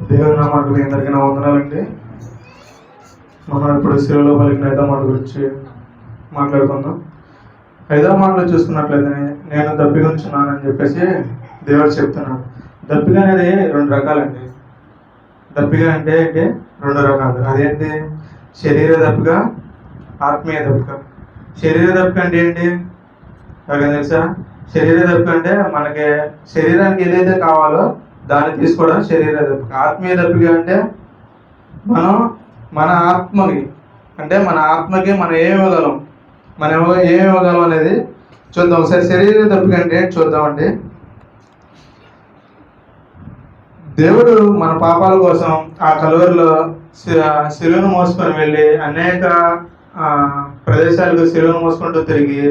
దేవుని నామానికి మీ అందరికీ నా వందనాలండి. మనం ఇప్పుడు శిలువలో పలికిన 5వ మాట గురించి మాట్లాడుకుందాం. 5వ మాటలో చూసుకున్నట్లయితే నేను దప్పిగా ఉంచున్నానని చెప్పేసి దేవుడు చెప్తున్నాడు. దప్పిక అనేది 2 రకాలండి. దప్పిక అంటే ఏంటి? 2 రకాలు. అదేంటి? శరీర దప్పిక, ఆత్మీయ దప్పిక. శరీర దప్పిక అంటే ఏంటి? ఎవరికైనా తెలుసా? శరీర దప్పిక అంటే మనకి శరీరానికి ఏదైతే కావాలో దాన్ని తీసుకోవడం శరీర దప్పిక. ఆత్మీయ దప్పిక అంటే మనం మన ఆత్మకి మనం ఏమి ఇవ్వగలం, ఏమి ఇవ్వగలం అనేది చూద్దాం. ఒకసారి శరీర దప్పిక అంటే చూద్దామండి. దేవుడు మన పాపాల కోసం ఆ కలువరిలో శిలువను మోసుకొని వెళ్ళి అనేక ప్రదేశాలకు శిలువను మోసుకుంటూ తిరిగి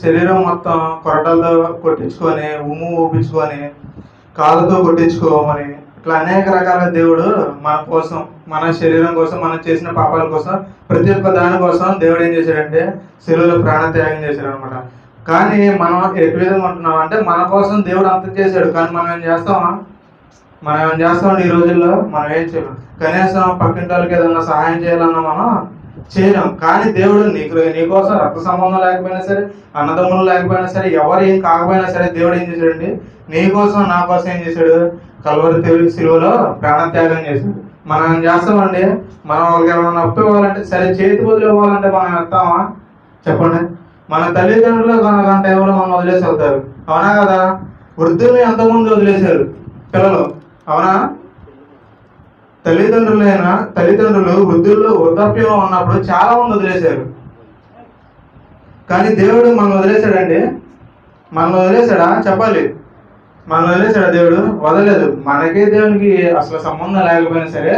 శరీరం మొత్తం కొరటలతో కొట్టించుకొని, ఉమ్ము ఊపించుకొని, కాళ్ళతో కొట్టించుకోమని ఇట్లా అనేక రకాల దేవుడు మన కోసం, మన శరీరం కోసం, మనం చేసిన పాపాల కోసం, ప్రతి ఒక్క దాని కోసం దేవుడు ఏం చేశాడంటే శిలువలో ప్రాణత్యాగం చేశాడు అనమాట. కానీ మనం ఎటు విధంగా ఉంటున్నాం అంటే మన కోసం దేవుడు అంత చేశాడు, కానీ మనం ఏం చేస్తామండి ఈ రోజుల్లో? మనం ఏం చేయలేం. కనీసం పక్కింటి వాళ్ళకి ఏదన్నా సహాయం చేయాలన్నా మనం చేయలేం. కానీ దేవుడు నీకోసం రక్త సంబంధం లేకపోయినా సరే, అన్నదమ్ములు లేకపోయినా సరే, ఎవరు ఏం కాకపోయినా సరే దేవుడు ఏం చేశాడండి నీ కోసం, నా కోసం ఏం చేశాడు? కలువరి శిలువలో ప్రాణత్యాగం చేశాడు. మనం ఏం చేస్తామండి? మనం వాళ్ళకి ఏమైనా అప్పు ఇవ్వాలంటే సరే, చేతి బదులు ఇవ్వాలంటే మనం ఎత్తామా? చెప్పండి. మన తల్లిదండ్రులు కనుక ఎవరు మనం వదిలేసి వెళ్తారు, అవునా కదా? వృద్ధుల్ని ఎంతమంది వదిలేశారు పిల్లలు, అవునా? తల్లిదండ్రులు వృద్ధాప్యంలో ఉన్నప్పుడు చాలా మంది వదిలేశారు. కానీ దేవుడు మనం వదిలేశాడండి? మనం వదిలేశాడా? చెప్పాలి. మనం వదిలేశాడా? దేవుడు వదలలేదు. మనకే దేవునికి అసలు సంబంధం లేకపోయినా సరే,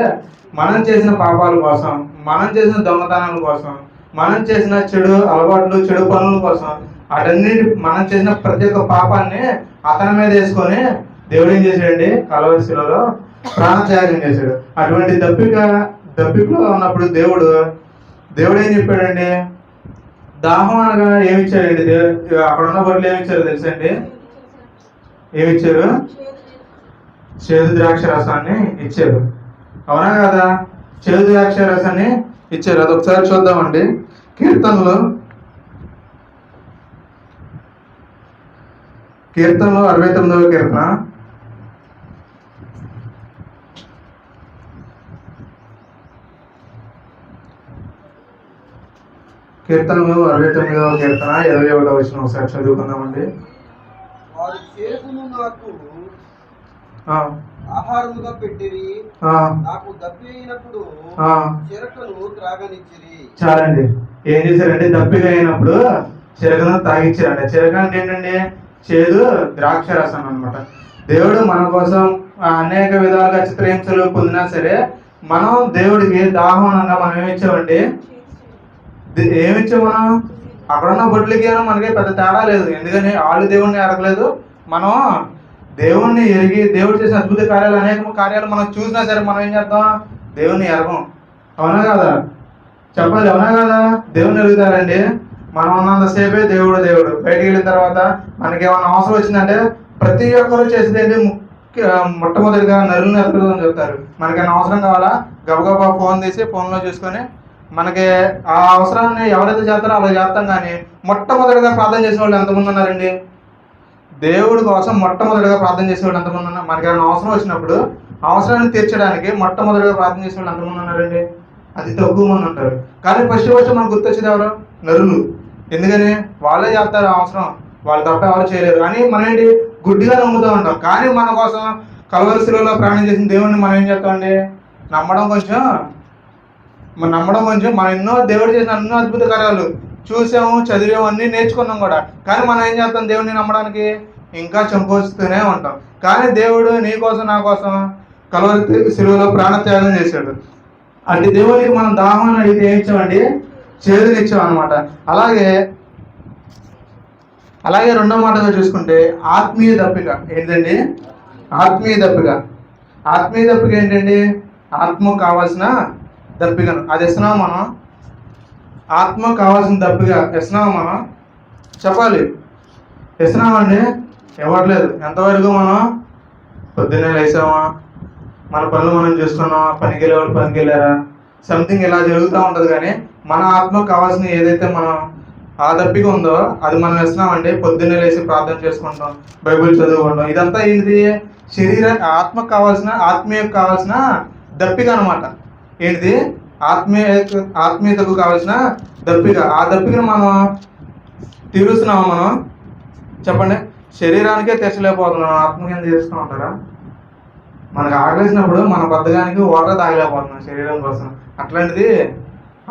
మనం చేసిన పాపాల కోసం, మనం చేసిన దొంగతనాల కోసం, మనం చేసిన చెడు అలవాట్లు, చెడు పనుల కోసం, అటన్నిటి మనం చేసిన ప్రతి ఒక్క పాపాన్ని అతని మీద వేసుకొని దేవుడు ఏం చేశాడండి? కలువరి శిలువలో ప్రాణత్యాగం చేశాడు. అటువంటి దప్పికలో ఉన్నప్పుడు దేవుడు ఏం చెప్పాడండి? దాహం అనగా ఏమిచ్చాడండి? అక్కడ ఉన్న బొర్రెలు ఏమిచ్చారు తెలుసండి? ఏమిచ్చారు? చేదు ద్రాక్ష రసాన్ని ఇచ్చారు, అవునా కదా? చేదు ద్రాక్ష రసాన్ని ఇచ్చారు. అది ఒకసారి చూద్దామండి. కీర్తనలు 69వ కీర్తన. కీర్తనలు 69వ కీర్తన 21వ వచనం ఒకసారి చదువుకుందామండి. ఆహారముగా పెట్టిరి, నాకు దప్పి అయినప్పుడు చిరకను త్రాగనిచ్చిరి. చాలండి. ఏం చేశారంటే దప్పిగా అయినప్పుడు చిరకను తాగిచ్చారండి. చిరక అంటే ఏంటండి? చేదు ద్రాక్ష రసం అనమాట. దేవుడు మన కోసం అనేక విధాలుగా చిత్రహింసలు పొందినా సరే, మనం దేవుడికి దాహం అనగా మనం ఏమిచ్చామండి? ఏమిచ్చాం? మనం అక్కడున్న బొడ్లకి మనకి పెద్ద తేడా లేదు. ఎందుకని వాళ్ళు దేవుడిని ఎరగలేదు, మనం దేవుణ్ణి ఎరిగి దేవుడు చేసిన అద్భుత కార్యాలు, అనేక కార్యాలు మనం చూసినా సరే మనం ఏం చేద్దాం? దేవుణ్ణి ఎరగం, అవునా కదా? చెప్పాలి, అవునా కదా? దేవుణ్ణి ఎరుగుతారండి. మనం ఉన్నంతసేపే దేవుడు. బయటికి వెళ్ళిన తర్వాత మనకి ఏమైనా అవసరం వచ్చిందంటే ప్రతి ఒక్కరు చేసేది మొట్టమొదటిగా నరులను ఎదుగుతుందని చెప్తారు. మనకైనా అవసరం కావాలా, గబగబా ఫోన్ తీసి ఫోన్లో చూసుకొని మనకి ఆ అవసరాన్ని ఎవరైతే చేస్తారో అలా చేస్తాం. కానీ మొట్టమొదటిగా ప్రార్థన చేసిన వాళ్ళు ఎంతమంది ఉన్నారండి? దేవుడి కోసం మొట్టమొదటిగా ప్రార్థన చేసే వాళ్ళు ఎంతమంది ఉన్నారు? మనకి ఏమైనా అవసరం వచ్చినప్పుడు అవసరాన్ని తీర్చడానికి మొట్టమొదటిగా ప్రార్థన చేసే వాళ్ళు ఎంతమంది ఉన్నారండి? అతి తక్కువ మంది ఉంటారు. కానీ ఫస్ట్ మనకు గుర్తొచ్చేది ఎవరు? నరులు. ఎందుకని? వాళ్ళే చేస్తారు అవసరం, వాళ్ళు తప్ప ఎవరు చేయలేరు అని మనం ఏంటి గుడ్డిగా నమ్ముతూ ఉంటాం. కానీ మన కోసం కలువరి శిలువలో ప్రాణం చేసిన దేవుడిని మనం ఏం చేస్తామండి? నమ్మడం కొంచెం మనం ఎన్నో దేవుడు చేసిన ఎన్నో అద్భుత కార్యాలు చూసాము, చదివాము, అన్నీ నేర్చుకున్నాం కూడా. కానీ మనం ఏం చేస్తాం? దేవుడిని నమ్మడానికి ఇంకా చంపొస్తూనే ఉంటాం. కానీ దేవుడు నీ కోసం, నా కోసం కలువరి శిలువలో ప్రాణత్యాగం చేశాడు. అంటే దేవుడికి మనం దాహాన్ని అడిగితే ఏం ఇచ్చామండి? చేదునిచ్చాం అనమాట. అలాగే రెండో మాటగా చూసుకుంటే ఆత్మీయ దప్పిక ఏంటండి? ఆత్మీయ దప్పిక ఏంటండి? ఆత్మకు కావాల్సిన దప్పికను అది ఇస్తున్నాం మనం. ఆత్మకు కావాల్సిన దప్పిక ఇస్తున్నాం మనం. చెప్పాలి, ఇస్తున్నామండి? ఇవ్వట్లేదు. ఎంతవరకు మనం పొద్దున్నే లేసామా, మన పనులు మనం చూసుకున్నాం, పనికి వెళ్ళే వాళ్ళు పనికి వెళ్ళారా, సంథింగ్ ఇలా జరుగుతూ ఉంటుంది. కానీ మన ఆత్మకు కావాల్సిన ఏదైతే మనం ఆ దప్పిక ఉందో అది మనం ఇస్తున్నామంటే పొద్దున్నే లేచి ప్రార్థన చేసుకుంటాం, బైబిల్ చదువుకుంటాం. ఇదంతా ఏంటిది? ఆత్మకు కావాల్సిన ఆత్మీయకు కావాల్సిన దప్పిక అనమాట. ఏంటిది? ఆత్మీయతకు కావాల్సిన దప్పిక. ఆ దప్పికను మనం తీరుస్తున్నాము. మనం చెప్పండి, శరీరానికే తెచ్చలేకపోతున్నాం, ఆత్మకి ఏం తీరుస్తూ ఉంటారా? మనకు ఆకలేసినప్పుడు మన బద్ధకానికి వాటర్ తాగలేకపోతున్నాం శరీరం కోసం. అట్లాంటిది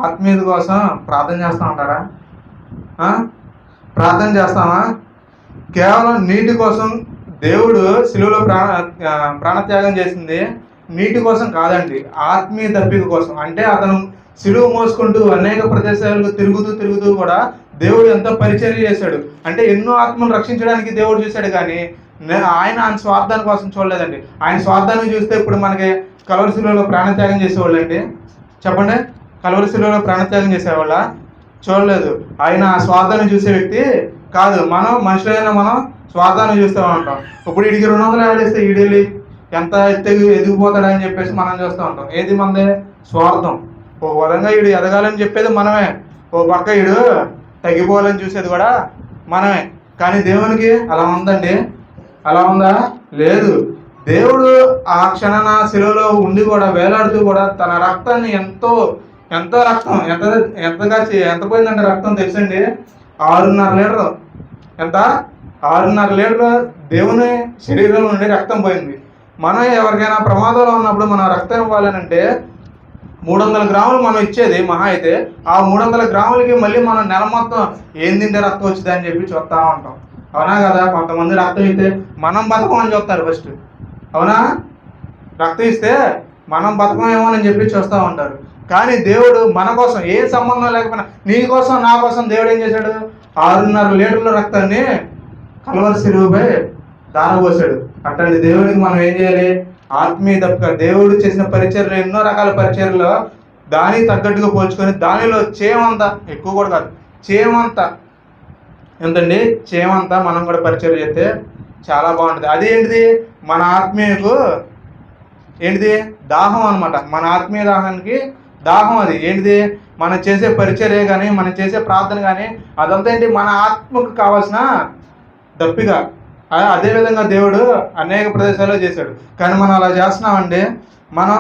ఆత్మీయత కోసం ప్రార్థన చేస్తూ ఉంటారా? ప్రార్థన చేస్తామా? కేవలం నీటి కోసం దేవుడు శిలువలో ప్రాణత్యాగం చేసింది నీటి కోసం కాదండి, ఆత్మీయ దప్పిక కోసం. అంటే అతను శిలువ మోసుకుంటూ అనేక ప్రదేశాలకు తిరుగుతూ కూడా దేవుడు ఎంతో పరిచర్య చేశాడు. అంటే ఎన్నో ఆత్మలు రక్షించడానికి దేవుడు చూశాడు. కానీ ఆయన స్వార్థాన్ని కోసం చూడలేదండి. ఆయన స్వార్థాన్ని చూస్తే ఇప్పుడు మనకి కల్వరి శిలువలో ప్రాణత్యాగం చేసేవాళ్ళు అండి. చెప్పండి, కల్వరి శిలువలో ప్రాణత్యాగం చేసేవాళ్ళ? చూడలేదు. ఆయన ఆ స్వార్థాన్ని చూసే వ్యక్తి కాదు. మనం మనుషులైనా మనం స్వార్థాన్ని చూస్తూ ఉంటాం. ఇప్పుడు వీడికి 250 వేస్తే ఈడెళ్ళి ఎంత ఎదిగిపోతాడని చెప్పేసి మనం చూస్తూ ఉంటాం. ఏది మనదే? స్వార్థం. ఓ విధంగా వీడు ఎదగాలని చెప్పేది మనమే, ఓ పక్క వీడు తగ్గిపోవాలని చూసేది కూడా మనమే. కానీ దేవునికి అలా ఉందండి? అలా ఉందా? లేదు. దేవుడు ఆ క్షణన శిలువలో ఉండి కూడా వేలాడుతూ కూడా తన రక్తాన్ని ఎంతో రక్తం ఎంత పోయిందంటే రక్తం తెలుసండి, 6.5 లీటరు. ఎంత? 6.5 లీటరు దేవుని శరీరంలో నుండి రక్తం పోయింది. మనం ఎవరికైనా ప్రమాదంలో ఉన్నప్పుడు మనం రక్తం ఇవ్వాలనంటే 300 గ్రాములు మనం ఇచ్చేది మహా అయితే. ఆ 300 గ్రాములకి మళ్ళీ మనం నెల మొత్తం ఏం తింటే రక్తం వచ్చింది అని చెప్పి చూస్తూ ఉంటాం. అవునా కదా? కొంతమంది రక్తం ఇస్తే మనం బతకమని చూస్తారు ఫస్ట్. అవునా? రక్తం ఇస్తే మనం బతకమేమో అని చెప్పి చూస్తూ ఉంటారు. కానీ దేవుడు మన కోసం ఏ సంబంధం లేకపోయినా నీ కోసం నా కోసం దేవుడు ఏం చేశాడు? 6.5 లీటర్ల రక్తాన్ని కల్వరి శిలువపై దారపోసాడు. అట్లాంటి దేవుడికి మనం ఏం చేయాలి? ఆత్మీయ దప్పిక. దేవుడు చేసిన పరిచర్యలు ఎన్నో రకాల పరిచర్యలు దానికి తగ్గట్టుగా పోల్చుకొని దానిలో చేమంతా, ఎక్కువ కూడా కాదు, చేమంతా ఎంతండి, చేమంతా మనం కూడా పరిచర్య చేస్తే చాలా బాగుంటుంది. అది ఏంటిది? మన ఆత్మీయకు ఏంటిది? దాహం అనమాట. మన ఆత్మీయ దాహానికి దాహం అది ఏంటిది? మనం చేసే పరిచర్య కానీ మనం చేసే ప్రార్థన కానీ అదంతా ఏంటి? మన ఆత్మకు కావాల్సిన దప్పిక. అదేవిధంగా దేవుడు అనేక ప్రదేశాల్లో చేశాడు. కానీ మనం అలా చేస్తున్నామండి. మనం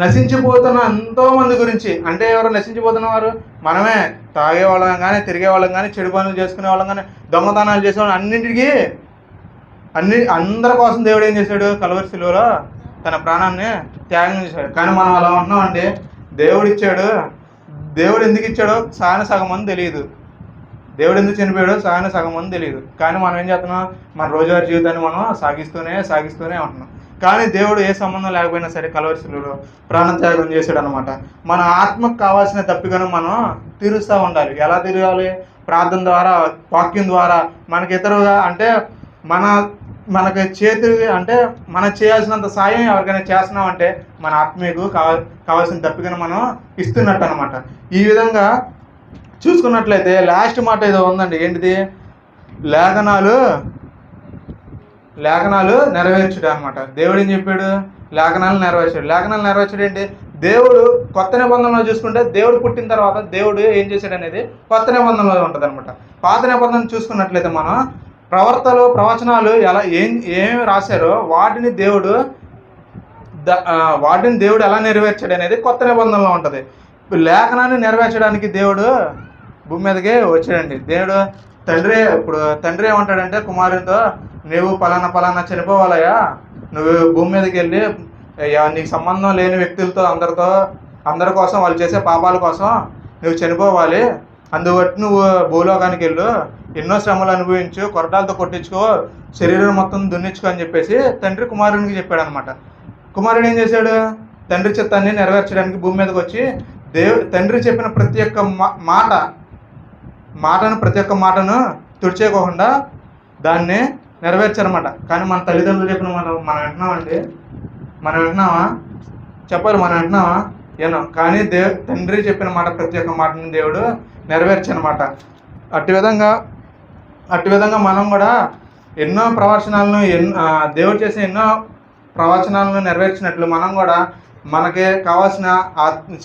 నశించిపోతున్న ఎంతోమంది గురించి, అంటే ఎవరు నశించిపోతున్నవారు? మనమే. తాగేవాళ్ళం కానీ, తిరిగేవాళ్ళం కానీ, చెడు పనులు చేసుకునే వాళ్ళం కానీ, దొంగతనాలు చేసేవాళ్ళం, అన్నింటికి అందరి కోసం దేవుడు ఏం చేశాడు? కల్వరి శిలువలో తన ప్రాణాన్ని త్యాగం చేశాడు. కానీ మనం అలా ఉంటున్నామండి. దేవుడు ఇచ్చాడు, దేవుడు ఎందుకు ఇచ్చాడో సగం మంది తెలియదు. దేవుడు ఎందుకు చనిపోయాడో సగం మంది తెలియదు. కానీ మనం ఏం చేస్తున్నాం? మన రోజువారీ జీవితాన్ని మనం సాగిస్తూనే ఉంటున్నాం. కానీ దేవుడు ఏ సంబంధం లేకపోయినా సరే కల్వరి శిలువలో ప్రాణత్యాగం చేశాడు అనమాట. మన ఆత్మకు కావాల్సిన దప్పికను మనం తీరుస్తూ ఉండాలి. ఎలా తీరాలి? ప్రార్థన ద్వారా, వాక్యం ద్వారా. మనకి ఇతరుగా అంటే మనకి అంటే మనం చేయాల్సినంత సాయం ఎవరికైనా చేస్తున్నామంటే మన ఆత్మీయకు కావాల్సిన దప్పికను మనం ఇస్తున్నట్టు అనమాట. ఈ విధంగా చూసుకున్నట్లయితే లాస్ట్ మాట ఏదో ఉందండి. ఏంటిది? లేఖనాలు నెరవేర్చుడు అనమాట. దేవుడు ఏం చెప్పాడు? లేఖనాలు నెరవేర్చాడు. ఏంటి? దేవుడు కొత్త నిబంధనలో చూసుకుంటే దేవుడు పుట్టిన తర్వాత దేవుడు ఏం చేశాడు అనేది కొత్త నిబంధనలో ఉంటుంది అనమాట. పాత నిబంధన చూసుకున్నట్లయితే మనం ప్రవచనాలు ఏమి రాశారో వాటిని దేవుడు ఎలా నెరవేర్చాడు అనేది కొత్త నిబంధనలో ఉంటుంది. లేఖనాన్ని నెరవేర్చడానికి దేవుడు భూమి మీదకి వచ్చాడండి. తండ్రి ఏమంటాడంటే కుమారునితో, నువ్వు పలానా చనిపోవాలయ్యా, నువ్వు భూమి మీదకి వెళ్ళి నీకు సంబంధం లేని వ్యక్తులతో అందరి కోసం, వాళ్ళు చేసే పాపాల కోసం నువ్వు చనిపోవాలి. అందుబట్టి నువ్వు భూలోకానికి వెళ్ళు, ఎన్నో శ్రమలు అనుభవించు, కొరటాలతో కొట్టించుకో, శరీరం మొత్తం దున్నించుకో అని చెప్పేసి తండ్రి కుమారునికి చెప్పాడు అనమాట. కుమారుడు ఏం చేశాడు? తండ్రి చిత్తాన్ని నెరవేర్చడానికి భూమి మీదకి వచ్చి తండ్రి చెప్పిన ప్రతి ఒక్క మాటను తుడిచేయకోకుండా దాన్ని నెరవేర్చారన్నమాట. కానీ మన తల్లిదండ్రులు చెప్పిన మనం వింటున్నామండి? మనం వింటున్నామా? చెప్పాలి, మనం వింటున్నామా? ఏనో. కానీ తండ్రి చెప్పిన ప్రతి ఒక్క మాటని దేవుడు నెరవేర్చనమాట. అట్టి విధంగా మనం కూడా ఎన్నో ప్రవచనాలను దేవుడు చేసిన ఎన్నో ప్రవచనాలను నెరవేర్చినట్లు మనం కూడా మనకి కావాల్సిన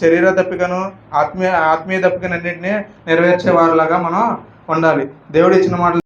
శరీర దప్పికను ఆత్మీయ దప్పికను అన్నింటినీ నెరవేర్చే వారిలాగా మనం ఉండాలి. దేవుడు ఇచ్చిన మాటలు